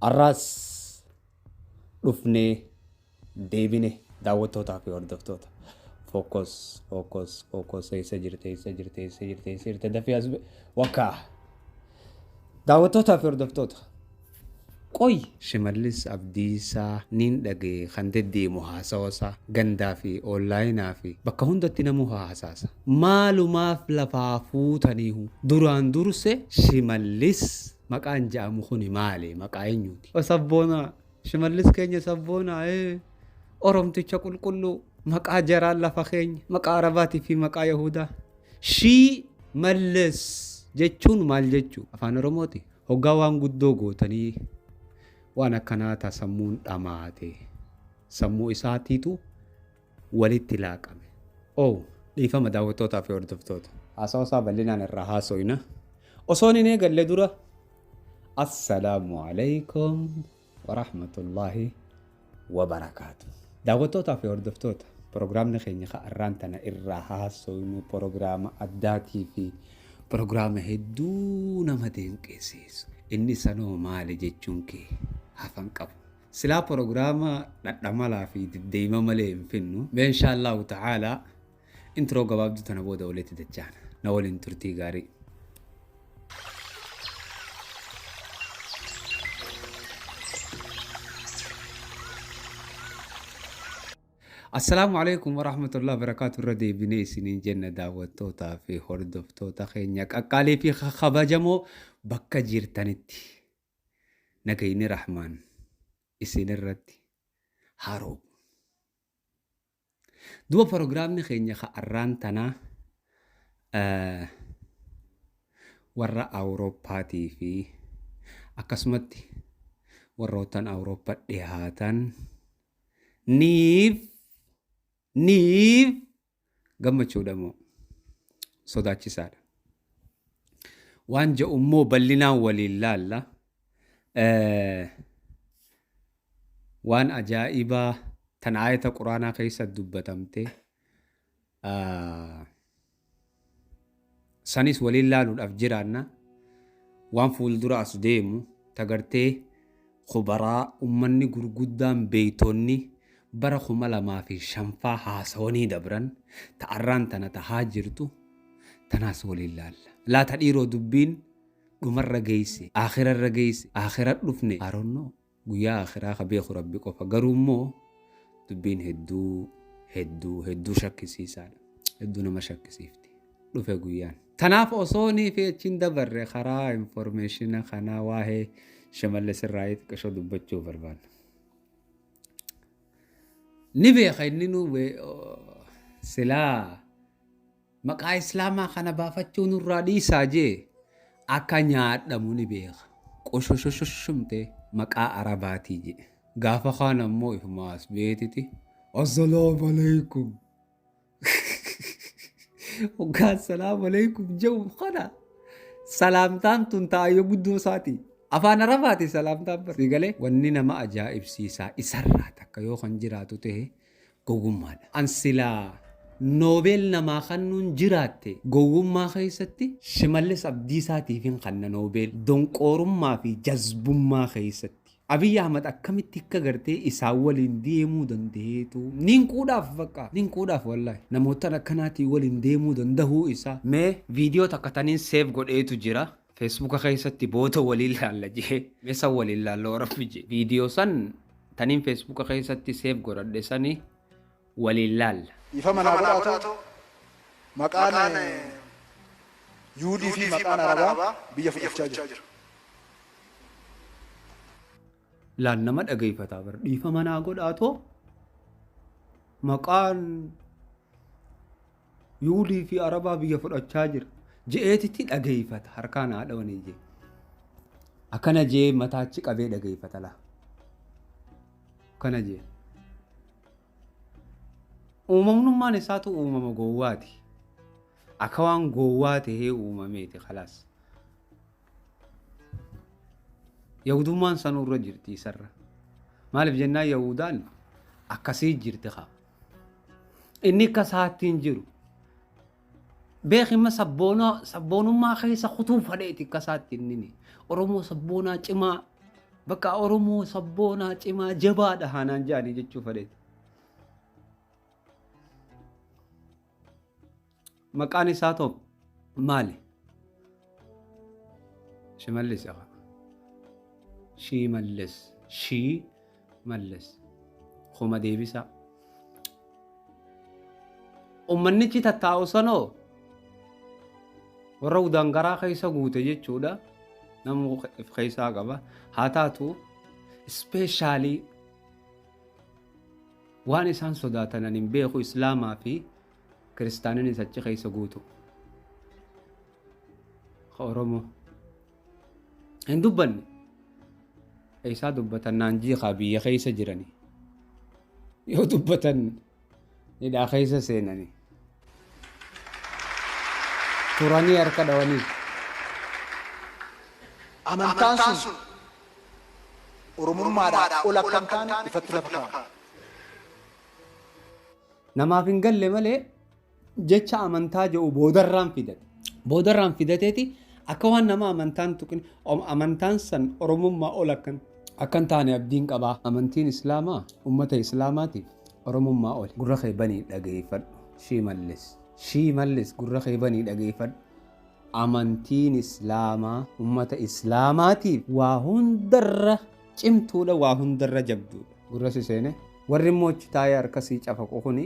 Arras dhufnee deebine daawwattootaa fi hordoftoota. Focus eessa jirte dafii as wakkaa daawwattootaa fi hordoftoota. Qoy Shimallis Abdiisaa nin dhagee kan deddeemu haasawasa gandaa fi onlaayinaa fi bakka hundatti namuu haasaasa. Maalumaaf lafaa fuutaniihu duraan durse Shimallis maqaan jedhamu kuni maali? Maqaa eenyuuti? Sabboonaa Shimallis keenya sabboonaa Oromticha qulqulluu maqaa jaraan lafa keenya maqaa Arabaatii fi maqaa Yahudaa. Shimallis jechuun maal jechuu? Afaan Oromooti. Hoggaa waan guddoo gootanii waan akkanaata sammuun dhamaate sammuu isaatiitu walitti laaqame. Dhiifama daawwattootaa fi hordoftoota. Haasawasaa bal'inaan irraa haasoyna. Osoon hin eegalle dura assalaamu alaykum wa rahmatullaahi wa barakaatu. Daawwattootaa fi hordoftoota Proogiraamni keenya har'aan tana irraa haasoynu proogiraama addaatii fi proogiraama hedduu nama dinqisiisu. Inni sanoo maali jechuun kee hafan qabu. Silaa proogiraama dhadhamalaa fi deddeema malee hin finnu. Inshaallahu ta'aalaa intro gabaabduu tana booda walitti dachaana. Na waliin turtii gaarii. Assalamu alaikum warahmatullahi wabarakatuh. Radhi bini isinin jenna daawwattootaa fi hordoftoota keenya qaqqaalee fi kabajamoo bakka jirtanitti nagayni rahmaan isin irratti haroo. Duba proogiraamni keenya har'aan tana warra Awurooppaatii fi akkasumatti warroottan Awurooppaa dhiyaatan niif gammachuudhamoo sodaachisaadha. Waan je'ummoo bal'inaan waliin laalla. Waan ajaa'ibaa tan aayata quraanaa keessa dubbatamte sanis waliin laaluudhaaf jiraanna. Waan fuuldura as deemu tagartee khubaraa ummanni gurguddaan beeytonni bara 2005 haasawanii dabran ta'arraan tana tahaa jirtu tanaas waliin laalla. Laata dhiiroo dubbiin dhumarra geesse aakhirarra geesse aakhirat dhufne aaronnoo guyyaa aakhiraa ka beeku rabbi qofa. Garuu immoo dubbiin hedduu shakkisiisaadha. Hedduu nama shakkisiifti dhufe guyyaan. Tanaaf osoonii fi achiin dabarre karaa informeeshina kanaa waa'ee Shimallis irraa xiqqashoo dubbachuu barbaanna. Ni beeka inni nu silaa maqaa islaamaa kana baafachuu nurraa dhiisaa jee akka nyaadhamu ni beeka. Qoshoshoshoshumte maqaa Arabaatii jee. Gaafa kaan ammoo ifumaas beetiti. Assalaamu alaykum. Hoggaa assalaamu alaykum jedhu kana salaamtaan tun taa'ee guddoo isaati. Afaan Arabaati salaamtaan barsi galee wanni nama ajaa'ibsiisaa isarraa takka yoo kan jiraatu ta'e gowwummaadha. Ansilaa Noobeel namaa kannuun jiraatte gowwummaa keessatti Shimallis Abdiisaatiif hin kanna Noobeel donqoorummaa fi jazbummaa keessatti. Abiyyi Ahmad akkamitti akka gartee isaan waliin deemuu dandeetu ninquudhaaf wallahi namoota akkanaatiin waliin deemuu dandahuu isaa. Mee viidiyoo takka taniin seef godheetu jira. Facebooka keessatti boota waliin laalla jee meesa waliin laalla warabbi jee viidiyoo san taniin Facebooka keessatti seef godhadhe sani waliin laalla. Ifa manaa godhaatu maqaan yuudii fi maqaan Arabaa biyya fudhachaa jira. Laan nama dhaggeeffataa bar dhiifa manaa godhaatoo maqaan yuudii fi Arabaa biyya fudhachaa jira. Je'eetitti dhaggeeffata harkaan haadha wanii jee akkana jee mataachi qabee dhaggeeffata laa akkana jee uumamnummaan isaatu uumama gowwaati. Akka waan gowwaa tahee uumameeti khalaas. Yahudummaan sanurra jirti isarra. Maaliif jennaan Yahudaan akkasii jirti haa. Inni akkasaattiin jiru. Beekima sabboonummaa keessa kutuu fadheeti akkasaatti inni. Oromoo sabboonaa cimaa bakka Oromoo sabboonaa cimaa jabaadha haanaan jedhanii jechuu fedheeti. Maqaan isaa tokko maali? Shimallis yaa Shimallis kuma deebisa. Uummannichi tattaa'u sanoo warra udangaraa keessa guute jechuudha. Nama keessaa qaba. Haa taatu ispeeshaalii waan isaan sodaatan hin beeku Islaamaa fi Kiristaaninis achi keessa guutu. Oromoo hin dubbanne isaa dubbatan naanjii biyya keessa jiranii yoo dubbatan hidhaa keessa seenanii turanii harka dhawanii. Amantaan sun Oromummaadhaa ol akka hin taane ifatti lafa kaa'ama. Namaaf hin galle malee jecha amantaa jedhu boodarraan fidate. Boodarraan fidateeti akka waan nama amantaan tuqin amantaan san Oromummaa ol akka hin taane abdiin qabaa. Amantiin Islaamaa uummata Islaamaatiif Oromummaa ol. Gurra kee banii dhageeffadhu. Shimallis gurra kee banii dhageeffadhu. Amantiin Islaamaa uummata Islaamaatiif waa hundarra cimtuudha, waa hundarra jabduudha. Gurra si seene warri immoo achi taa'ee harkasii cafaqu kuni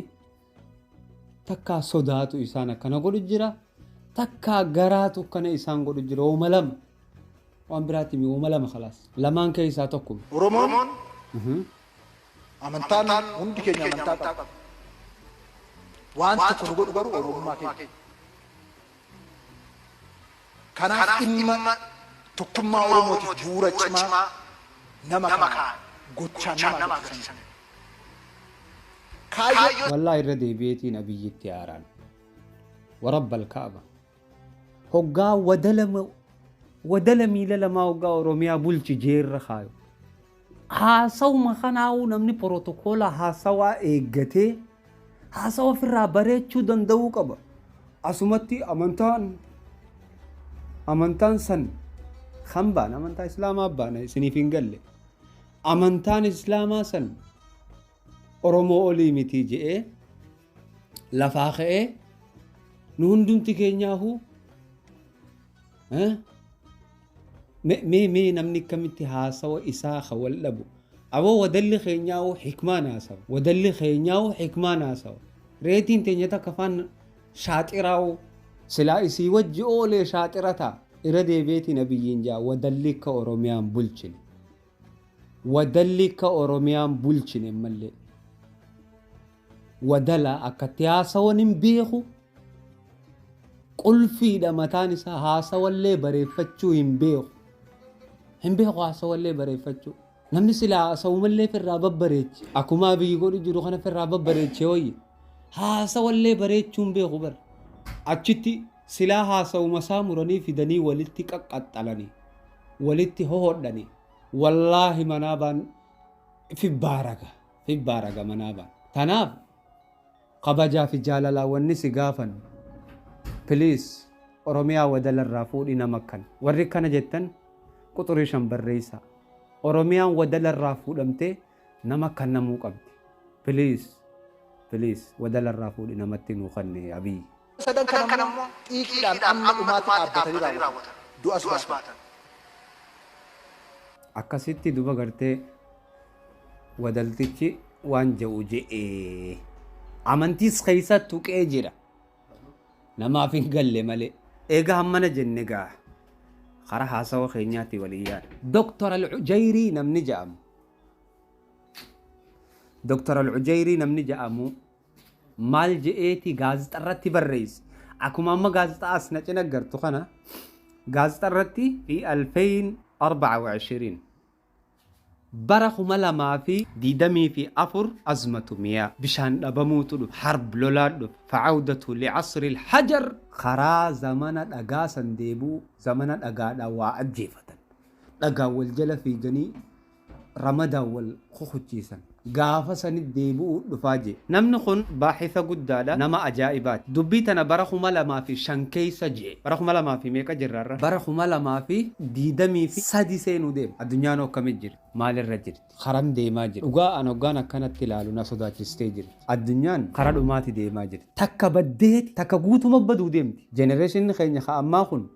takkaa sodaatu isaan akkana godhu jira, takkaa garaatu akkana isaan godhu jira. Ooma lama waan biraatti ooma lama khalaas lamaan keessaa tokko. Oromoon amantaan hundi keenya amantaa qaba. Waan tokko nu godhu garuu Oromummaa keenya. Kanaaf dhimma tokkummaa Oromootiif bu'uura cimaa nama kaan gochaan nama agarsiisan. والله الردي بيتي نبيتي آران ورب الكعبة هقا ودلمي لما هقا روميا بولش جير رخايو هاسو مخناو نمني بروتوكولا هاسوا إيجتي هاسوا في الرابريت شو دندو قبا أسمتي أمانتان سن خمبان أمانتان إسلام أبانا سنيفين قلي أمانتان إسلام سن Oromoo olii miti je'ee lafaa ka'ee nu hundumti keenyaahu mee namni akkamitti haasawa isaa ka wal dhabu aboo wadalli keenyaahu hikmaan haasawa wadalli keenyaahu hikmaan haasawa reetiin teenya takka afaan shaaxiraawu silaa isii wajji oolee shaaxirataa irra deebeetii nabiyyiin jaa wadalli ka Oromiyaan bulchine wadalli ka Oromiyaan bulchine mallee ودلا أكتياسا ونبيخو قل في دمتان سا هاسا واللي بريفتشو هم بيخو هاسا واللي بريفتشو نمني سلا هاسا واللي في الرابب بريتش أكو ما بيقولي جرو خانا في الرابب بريتش وي هاسا واللي بريتشو بيخو بر أجتي سلا هاسا ومسامرني في دني ولتي كقطلني ولتي هودني والله منابان في بارقة منابان تناف قبجا في جاللا والنسي قافن بليس أوروميا ودل الرافود إنا مكان ورّيكنا جتن قطريشن بالرئيسة أوروميا ودل الرافود أمتي نمكان نمو قبتي بليس ودل الرافود إنا متي نوخني أبي سدن كنمو إيكيدان أمنا أماتي أبتني راوتا دو أسباتا akkasitti duba gartee wadaltichi waan jedhu je'ee amantiis keessa tuqee jira namaaf hin galle malee eega hammana jenne gaa kara haasawa keenyaatti waliyyaan Dr. Al-Ujayrii namni jedhamu Dr. Al-Ujayrii namni jedhamu maal je'eeti gaazexarratti barreesse akkuma amma gaazexaa as na cina gartu kana gaazexarratti fi 2024 برخو ملما في ديدمي في أفر أزمة مياه بشان أبموتو حرب لولاد فعودة لعصر الحجر خرا زمن أغاسا ديبو زمن أغادا وأجيفة أغا والجل في جني رمدا والخوخ جيسا gaafa sanit deebi'uu dhufaa jee. Namni kun baaxisa guddaadha, nama ajaa'ibaati. Dubbii tana bara 2005 keessa jee. Bara 2000 meeqa jirraarra? Bara 2023 seenuu deema. Addunyaan akkamit jirti? Maalirra jirti? Karam deemaa jirti? Dhugaa an hoggaan akkanatti ilaalu na sodaachistee jirti. Addunyaan karaa dhumaati deemaa jirti. Takka baddeeti, takka guutuma baduu deemti. Jenereeshinni keenya ammaa kun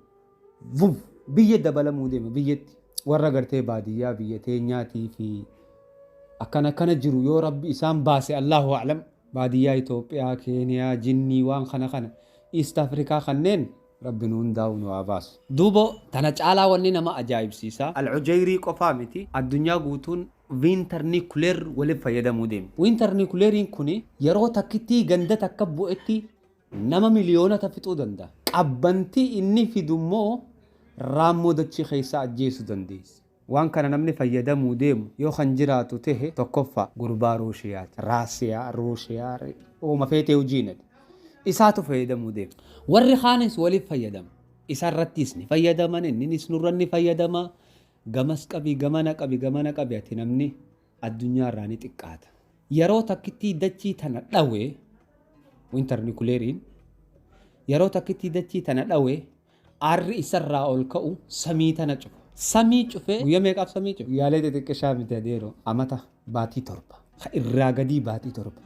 biyya dabalamuu deema biyyatti. Warra gartee baadiyyaa biyya teenyaatii fi akkana jiru yoo rabbi isaan baase Allahu a'lam. Baadiyyaa Itoophiyaa, Keeniyaa, Jinnii waan kana East Afrikaa kanneen rabbi nu hundaa'u nu haa baasu. Duuba tana caalaa wanni nama ajaa'ibsiisa. Al-Ujayrii qofaa miti. Addunyaa guutuun winternuclear waliin fayyadamuu deema. Winternucleariin kun yeroo takkitti ganda takka bu'etti nama miliyoonata fixuu danda'a. Qabbantii inni fidummoo raammoo dachii keessaa ajjeesuu dandeessa. Waan kana namni fayyadamuu deemu yoo kan jiraatu tahe tokkoffaa gurbaa Ruushiyaati. Ruushiyaa ooma feetee hojiinati. Isaatu fayyadamuu deema. Warri kaanis waliif fayyadama. Isarrattis ni fayyadaman, innis nurra ni fayyadama. Gamas qabi, gamana qabi ati namni addunyaarraa ni xiqqaata. Yeroo takkitti dachii tana dhawee winternucleariin yeroo takkitti dachii tana dhawee aarri isarraa ol ka'u samii tana cufa. Samii cufee guyyaa meeqaaf samii cufe? Guyyaalee xixiqqishaa miti adeeroo amata baatii torba. Irraa gadii baatii torba.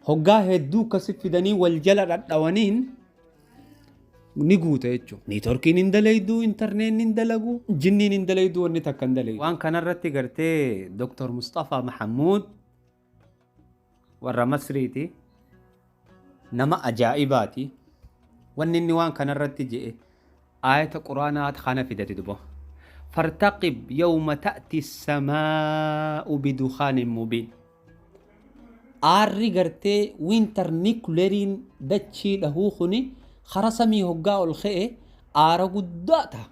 Hoggaa hedduu akkasi fidanii wal jala dhadhawaniin ni guuta jechuudha. Niitoorkiin hin dalaydu, intarneetiin hin dalagu, jinniin hin dalaydu, wanni takka hin dalaydu. Waan kanarratti gartee Dr. Mustafaa Mahamuud warra Masriiti nama ajaa'ibaati. Wanni inni waan kanarratti jedhe ayata quraanaa kana fidati dubo. فارتقب يوم تأتي السماء بدخان مبين. آري غرتي winternucleariin dachii dhahuu kuni خرسمي هقا الخئ آرا قداتا.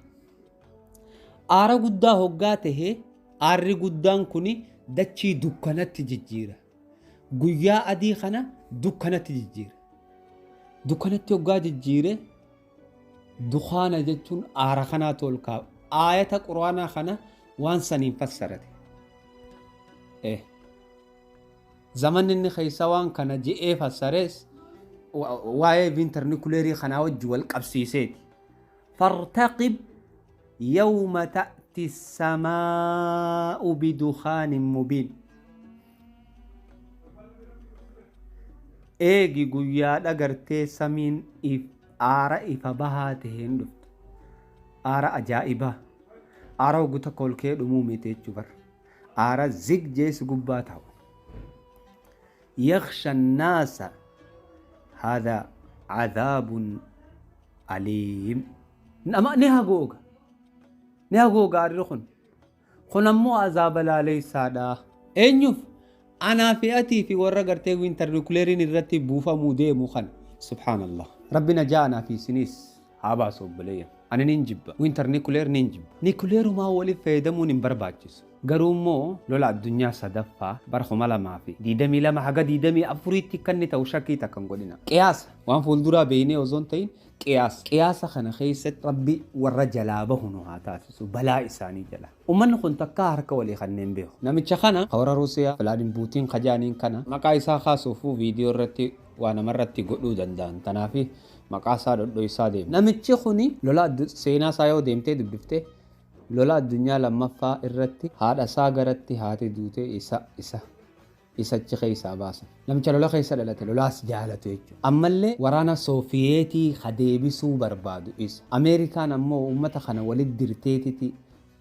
آرا قدا هقاته آري قدان كوني دachii dukkanatti jijjiira. Guyyaa adii kana dukkanatti jijjiira. Dukkanatti hoggaa jijjiire dukhaana jechuun aara kanaa tolkaa. Ayata quraanaa kana waan saniin fassarate. Zamanni inni keessa waan kana je'ee fassarees waa'ee winternuclearii kanaa wajji wal qabsiiseeti. Fartaqib yawma ta'ti as-samaa'u bidukhaanin mubiin. Eegi guyyaadha gartee samiin aara ifa bahaa taheen dhuftu. Aara ajaa'ibaa. Aara hogguta kolkee dhumuu miti jechuudha. Aara zig jees gubbaa ta'u. يخشى الناس هذا عذاب أليم. نهاجوجا أريخون خنمو عذاب لا ليس هذا إنيوف أنا فئتي في ورقة winternucleariin irratti buufamuu deemu kan سبحان الله. ربنا جاءنا في سنيس هابا صوبليا أنا ننجب winternuclear ننجب nuclear ما ولي فايدمون نبرباجس قرومو لولا الدنيا صدفة برخو مالا ما في ديدمي لما حقا ديدمي أفريتي كني توشاكي تكن قولنا قياس وان فولدورا بيني وزونتين قياس خنا خيست ربي والرجلابه نهاتاسس بلا إساني جلا ومن خنت كارك ولي خنين بيو نمتش خنا خورا روسيا فلادين بوتين خجانين كنا مقا إسا خاصو فو فيديو رتي وانا مرتي قلو دندان تنافي مقا سادو دو إسا ديم نمتش خوني لولا سينا سايو ديمتي دبدفتي لولا الدنيا لما فا إرتي هذا ساغرتي هاتي دوتي إسا خيسا باسا نمتش لولا خيسا للتي لولا سجالتو يجو أما اللي ورانا سوفيتي خديبسو بربادو إس أمريكان أمو أمتا خنا ولد درتيتي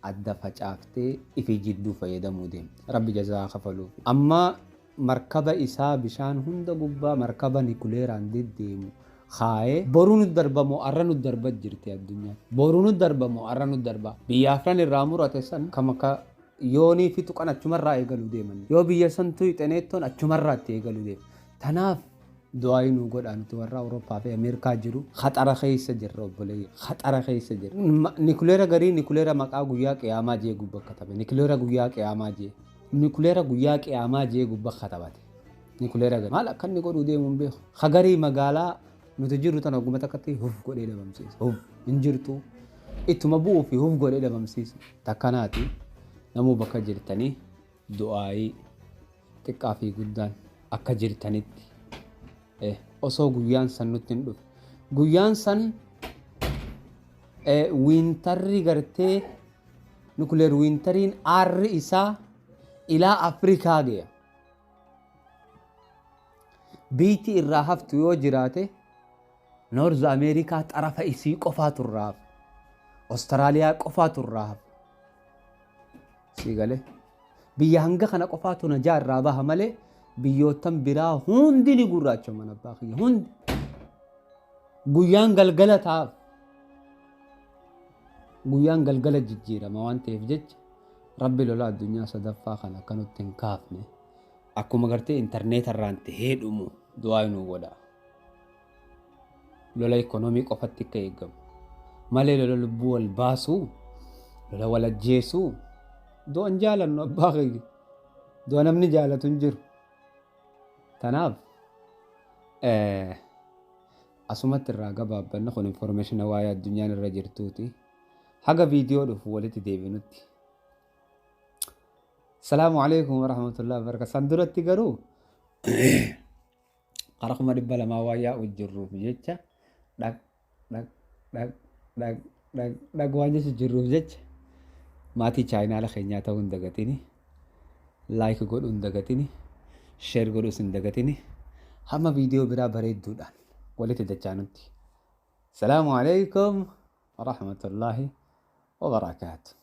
أدى فجافتي إفي جدو فيدمو ديم ربي جزاها خفلو أما مركبة إسا بشان هند قبا مركبة نيكولير عندي ديمو خاي بورون الدربة مؤرن الدربة جرتي الدنيا بورون الدربة مؤرن الدربة بيافران الرامور أتسن كما يوني في تقان أتشمر رأي قالوا ديما يو بيسن توي تنيتون أتشمر رأي قالوا ديما تناف دعاي نقول أن تورا أوروبا في أمريكا جرو خطر خيس جر ربلي خطر خيس جر نيكوليرا غري نيكوليرا مقا غياك يا ما جي غوبا كتابه نيكوليرا غياك يا ما جي نيكوليرا غياك يا ما جي غوبا كتابه نيكوليرا غري مالا كان نقول ديما بيخ خغري مقالا نتجرو تنا قمتا كتي هوف قولي لبمسيس هوف انجرتو اتمبو في هوف قولي لبمسيس تكناتي نمو بكا جرتني دعائي xiqqaa fi guddaan akka jirtanitti osoo guyyaan san nutti hin dhufe. Guyyaan san wiintarri gartee nukuleer wiintariin aarri isaa ilaa Afrikaa ge'a. Biitti irraa haftu yoo jiraate Noorz Ameerikaa xarafa isii qofaatu irraa hafa. Awustiraaliyaa qofaatu irraa hafa. Sii galee biyya hanga kana qofaatu najaa irraa baha malee biyyootan biraa hundi ni gurraacha mana abbaa kiyya hundi. Guyyaan galgala taa'aaf. Guyyaan galgala jijjiirama waan ta'eef jecha Rabbi lola addunyaa sadaffaa kana akka nutti hin kaafne akkuma gartee intarneeta irraan tahee dhumu du'aa nu godha. Lola ikoonoomii qofatti akka eegamu malee lola lubbuu wal baasuu lola wal ajjeesuu du'an jaalannu abbaa kiyya du'a namni jaalatu hin jiru. Tanaaf asumatti irraa gabaabbanna kun information waa'ee addunyaan irra jirtuuti. Haga viidiyoo dhufu walitti deebinutti. Salaamu alaykum wa rahmatullahi wa barakatuh. San duratti garuu qara kuma 200 waayyaa ujjirruuf jecha dhag waan jecha jirruuf jecha maatii chaayinaala keenyaa ta'uu hin dagatini. Laayik godhuu hin dagatini. Sheer godhuus hin dagatini. Hamma viidiyoo biraa bareedduudhaan walitti dachaanutti. Salaamu alaykum wa rahmatullahi wa barakatuh.